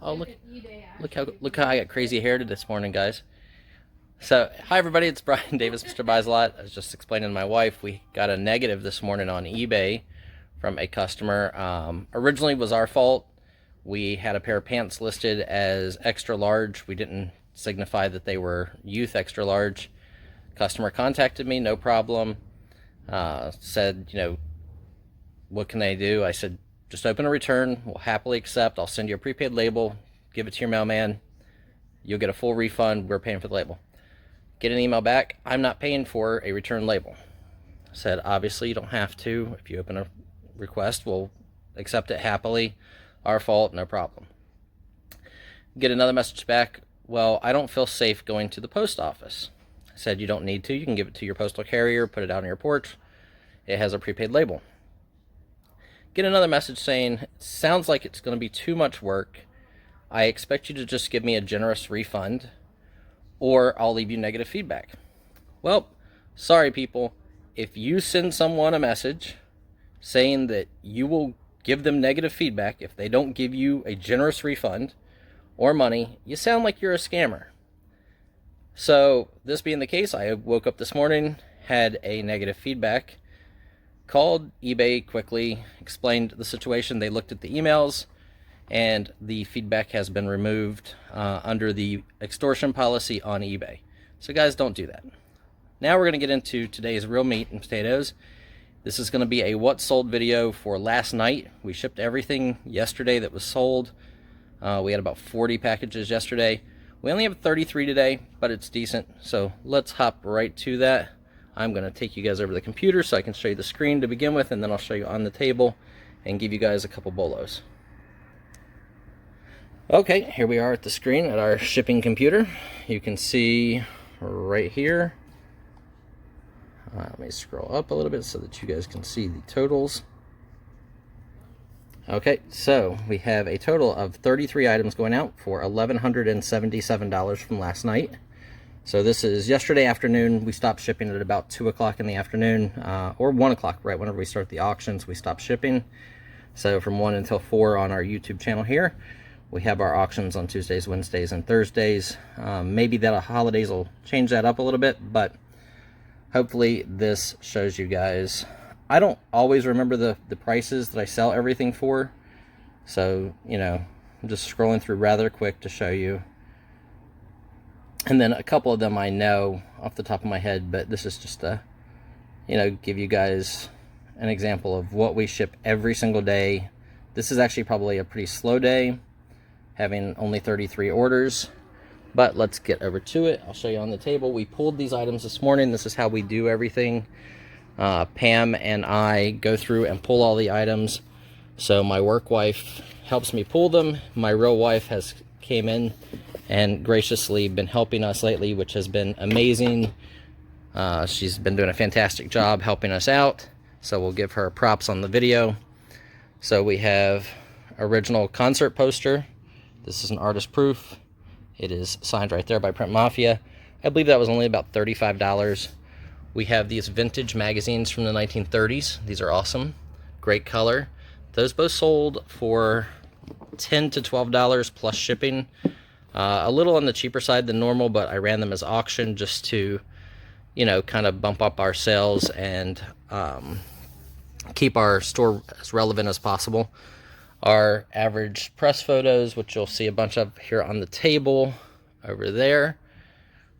Oh, look how I got crazy hair this morning, guys. So, hi everybody, it's Brian Davis, Mr. Buys a Lot. I was just explaining to my wife, we got a negative this morning on eBay from a customer. Originally was our fault. We had a pair of pants listed as extra large. We didn't signify that they were youth extra large. Customer contacted me, no problem. Said, what can they do? I said, just open a return. We'll happily accept. I'll send you a prepaid label. Give it to your mailman. You'll get a full refund. We're paying for the label. Get an email back. I'm not paying for a return label. Said, obviously, you don't have to. If you open a request, we'll accept it happily. Our fault, no problem. Get another message back. Well, I don't feel safe going to the post office. I said, you don't need to. You can give it to your postal carrier, put it out on your porch. It has a prepaid label. Get another message saying, it sounds like it's going to be too much work. I expect you to just give me a generous refund, or I'll leave you negative feedback. Well, sorry people, if you send someone a message saying that you will give them negative feedback if they don't give you a generous refund or money, you sound like you're a scammer. So this being the case, I woke up this morning, had a negative feedback, called eBay quickly, explained the situation. They looked at the emails, and the feedback has been removed under the extortion policy on eBay. So guys, don't do that. Now we're going to get into today's real meat and potatoes. This is going to be a what sold video for last night. We shipped everything yesterday that was sold. We had about 40 packages yesterday. We only have 33 today, but it's decent. So let's hop right to that. I'm going to take you guys over the computer so I can show you the screen to begin with, and then I'll show you on the table and give you guys a couple bolos. Okay, here we are at the screen at our shipping computer. You can see right here. Let me scroll up a little bit so that you guys can see the totals. Okay, so we have a total of 33 items going out for $1,177 from last night. So this is yesterday afternoon. We stopped shipping at about 2 o'clock in the afternoon, or 1 o'clock, right whenever we start the auctions, we stop shipping. So from 1 until 4 on our YouTube channel here. We have our auctions on Tuesdays, Wednesdays, and Thursdays. Maybe that holidays will change that up a little bit, but hopefully this shows you guys. I don't always remember the prices that I sell everything for. So, I'm just scrolling through rather quick to show you. And then a couple of them I know off the top of my head, but this is just to, give you guys an example of what we ship every single day. This is actually probably a pretty slow day, having only 33 orders, but let's get over to it. I'll show you on the table. We pulled these items this morning. This is how we do everything. Pam and I go through and pull all the items. So my work wife helps me pull them. My real wife has came in and graciously been helping us lately, which has been amazing. She's been doing a fantastic job helping us out, so we'll give her props on the video. So we have original concert poster. This is an artist proof. It is signed right there by Print Mafia. I believe that was only about $35. We have these vintage magazines from the 1930s. These are awesome. Great color. Those both sold for $10 to $12 plus shipping. A little on the cheaper side than normal, but I ran them as auction just to, kind of bump up our sales and keep our store as relevant as possible. Our average press photos, which you'll see a bunch of here on the table over there,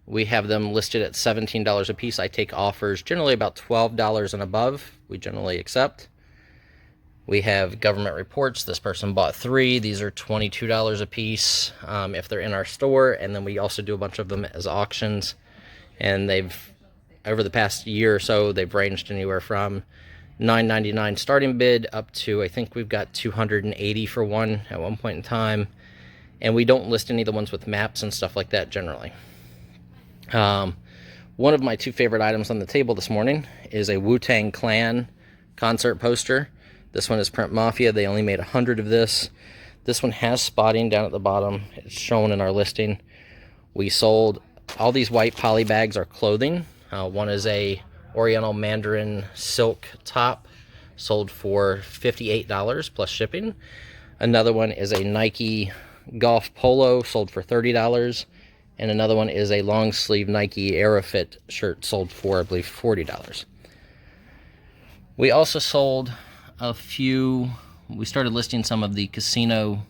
we have them listed at $17 a piece. I take offers generally about $12 and above. We generally accept. We have government reports. This person bought 3. These are $22 a piece if they're in our store. And then we also do a bunch of them as auctions. And over the past year or so, they've ranged anywhere from $9.99 starting bid up to, I think we've got $280 for one at one point in time. And we don't list any of the ones with maps and stuff like that generally. One of my 2 favorite items on the table this morning is a Wu-Tang Clan concert poster. This one is Print Mafia. They only made 100 of this. This one has spotting down at the bottom. It's shown in our listing. We sold all these white poly bags are clothing. One is a Oriental Mandarin silk top, sold for $58 plus shipping. Another one is a Nike golf polo, sold for $30. And another one is a long sleeve Nike Aerofit shirt, sold for, I believe, $40. We also sold a few, we started listing some of the casino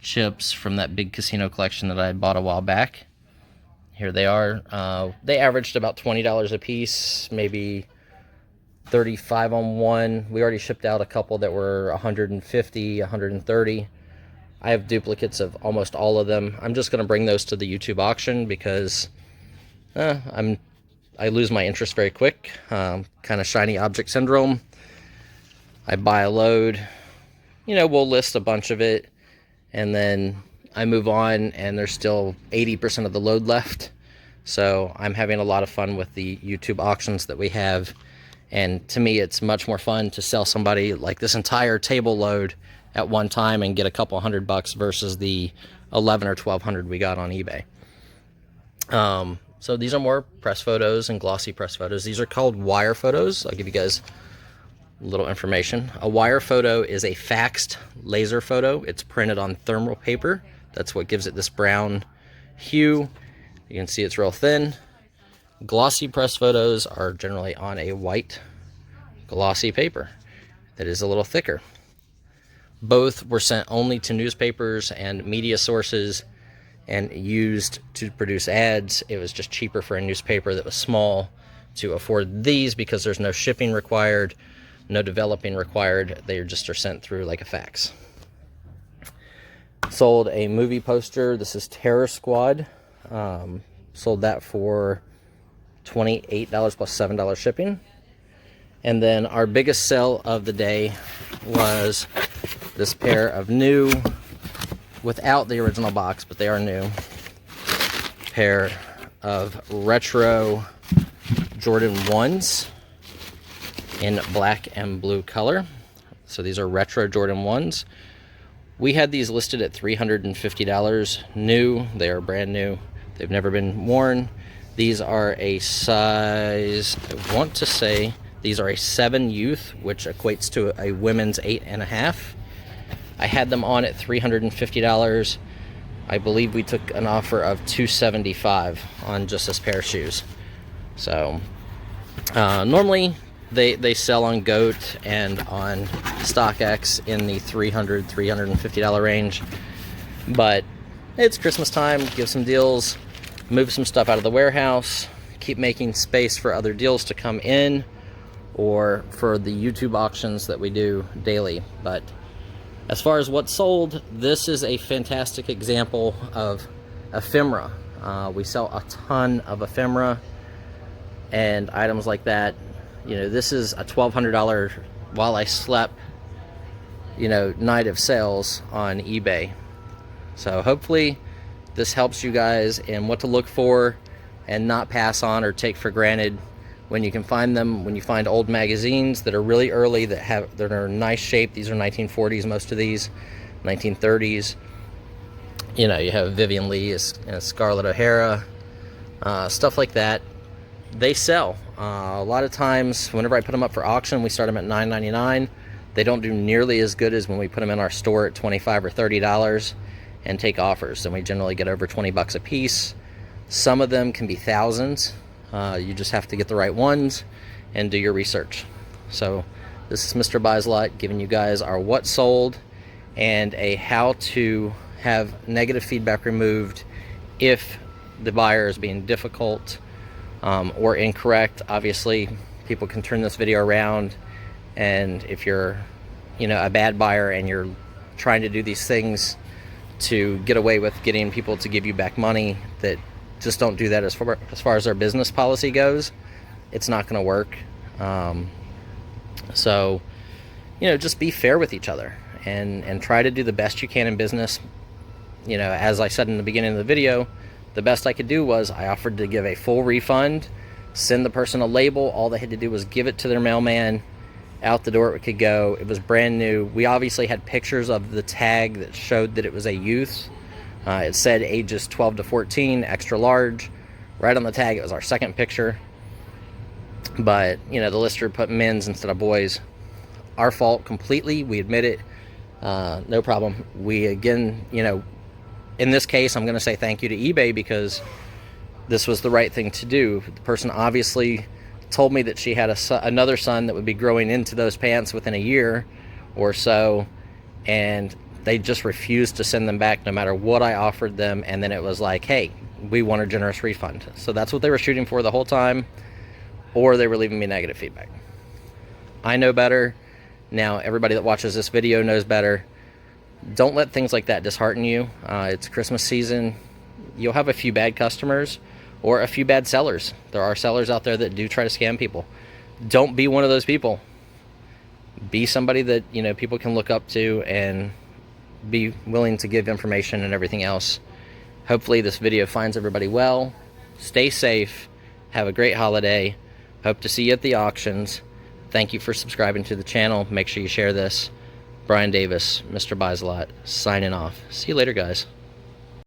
chips from that big casino collection that I bought a while back. Here they are. They averaged about $20 a piece, maybe 35 on one. We already shipped out a couple that were 150, 130. I have duplicates of almost all of them. I'm just going to bring those to the YouTube auction because I lose my interest very quick. Kind of shiny object syndrome. I buy a load, we'll list a bunch of it, and then I move on, and there's still 80% of the load left. So I'm having a lot of fun with the YouTube auctions that we have. And to me, it's much more fun to sell somebody like this entire table load at one time and get a couple $100 versus the 11 or 1200 we got on eBay. So these are more press photos and glossy press photos. These are called wire photos. I'll give you guys a little information. A wire photo is a faxed laser photo. It's printed on thermal paper. That's what gives it this brown hue. You can see it's real thin. Glossy press photos are generally on a white glossy paper that is a little thicker. Both were sent only to newspapers and media sources and used to produce ads. It was just cheaper for a newspaper that was small to afford these because there's no shipping required, no developing required. They just are sent through like a fax. Sold a movie poster. This is Terror Squad. Sold that for $28 plus $7 shipping. And then our biggest sale of the day was this pair of new, without the original box, but they are new, pair of retro Jordan 1s in black and blue color. So these are retro Jordan 1s. We had these listed at $350 new. They are brand new. They've never been worn. These are a size, I want to say, these are a 7 youth, which equates to a women's 8.5. I had them on at $350. I believe we took an offer of $275 on just this pair of shoes. So normally they sell on GOAT and on StockX in the $300, $350 range. But it's Christmas time, give some deals, move some stuff out of the warehouse, keep making space for other deals to come in or for the YouTube auctions that we do daily. But as far as what's sold, this is a fantastic example of ephemera. We sell a ton of ephemera and items like that. This is a $1,200 while I slept, night of sales on eBay. So hopefully this helps you guys in what to look for and not pass on or take for granted when you can find them. When you find old magazines that are really early, that are in nice shape. These are 1940s, most of these, 1930s. You have Vivian Leigh, Scarlett O'Hara, stuff like that. They sell. A lot of times, whenever I put them up for auction, we start them at $9.99. They don't do nearly as good as when we put them in our store at $25 or $30 and take offers. And we generally get over $20 a piece. Some of them can be thousands. You just have to get the right ones and do your research. So this is Mr. Buys a Lot giving you guys our what sold and a how to have negative feedback removed if the buyer is being difficult or incorrect. Obviously, people can turn this video around, and if you're a bad buyer and you're trying to do these things to get away with getting people to give you back money that just don't do that as far as our business policy goes, it's not going to work. So just be fair with each other and try to do the best you can in business. As I said in the beginning of the video, the best I could do was I offered to give a full refund, send the person a label. All they had to do was give it to their mailman. Out the door it could go. It was brand new. We obviously had pictures of the tag that showed that it was a youth. It said ages 12 to 14, extra large. Right on the tag, it was our second picture. But, the lister put men's instead of boys. Our fault completely. We admit it. No problem. We, again, in this case, I'm going to say thank you to eBay because this was the right thing to do. The person obviously told me that she had another son that would be growing into those pants within a year or so, and they just refused to send them back no matter what I offered them. And then it was like, hey, we want a generous refund. So that's what they were shooting for the whole time, or they were leaving me negative feedback. I know better. Now everybody that watches this video knows better. Don't let things like that dishearten you. It's Christmas season. You'll have a few bad customers or a few bad sellers. There are sellers out there that do try to scam people. Don't be one of those people. Be somebody that, you know, people can look up to and be willing to give information and everything else. Hopefully this video finds everybody well. Stay safe. Have a great holiday. Hope to see you at the auctions. Thank you for subscribing to the channel. Make sure you share this. Brian Davis, Mr. Buys a Lot, signing off. See you later, guys.